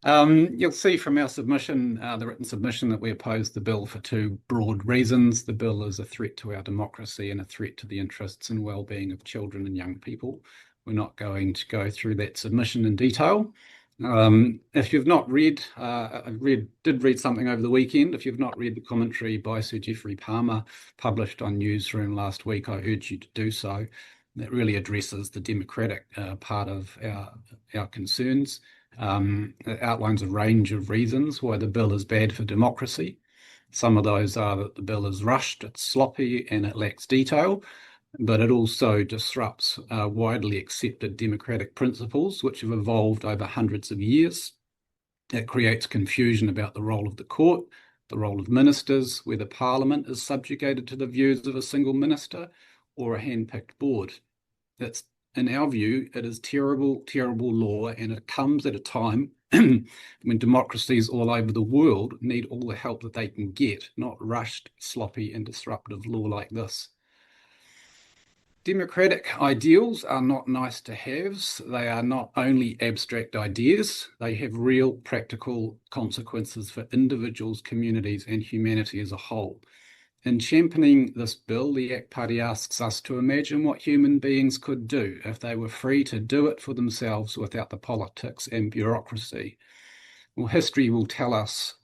You'll see from our submission, the written submission, that we oppose the bill for two broad reasons. The bill is a threat to our democracy and a threat to the interests and well-being of children and young people. We're not going to go through that submission in detail. If you've not read, I did read something over the weekend. If you've not read the commentary by Sir Geoffrey Palmer published on Newsroom last week, I urge you to do so. That really addresses the democratic part of our concerns. It outlines a range of reasons why the bill is bad for democracy. Some of those are that the bill is rushed, it's sloppy, and it lacks detail, but it also disrupts widely accepted democratic principles which have evolved over hundreds of years. It creates confusion about the role of the court, the role of ministers, whether Parliament is subjugated to the views of a single minister or a hand-picked board. That's, in our view, it is terrible, terrible law, and it comes at a time when democracies all over the world need all the help that they can get, not rushed, sloppy, and disruptive law like this. Democratic ideals are not nice to haves. They are not only abstract ideas, they have real practical consequences for individuals, communities, and humanity as a whole. In championing this bill, the ACT Party asks us to imagine what human beings could do if they were free to do it for themselves without the politics and bureaucracy. Well, history will tell us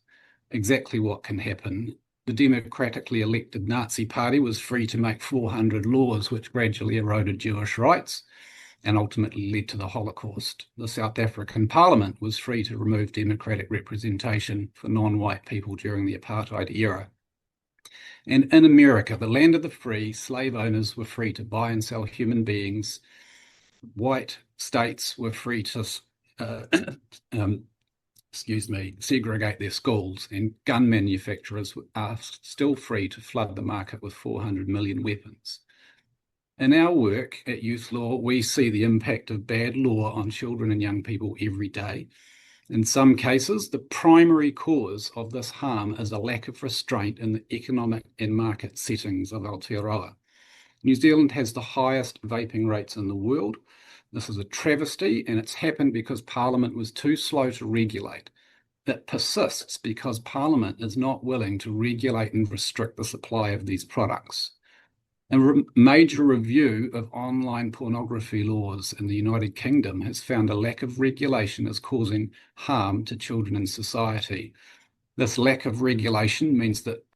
exactly what can happen. The democratically elected Nazi Party was free to make 400 laws which gradually eroded Jewish rights and ultimately led to the Holocaust. The South African Parliament was free to remove democratic representation for non-white people during the apartheid era. And in America, the land of the free, slave owners were free to buy and sell human beings. White states were free to segregate their schools, and gun manufacturers are still free to flood the market with 400 million weapons. In our work at Youth Law, we see the impact of bad law on children and young people every day. In some cases, the primary cause of this harm is a lack of restraint in the economic and market settings of Aotearoa. New Zealand has the highest vaping rates in the world. This is a travesty, and it's happened because Parliament was too slow to regulate. It persists because Parliament is not willing to regulate and restrict the supply of these products. A major review of online pornography laws in the United Kingdom has found a lack of regulation is causing harm to children in society. This lack of regulation means that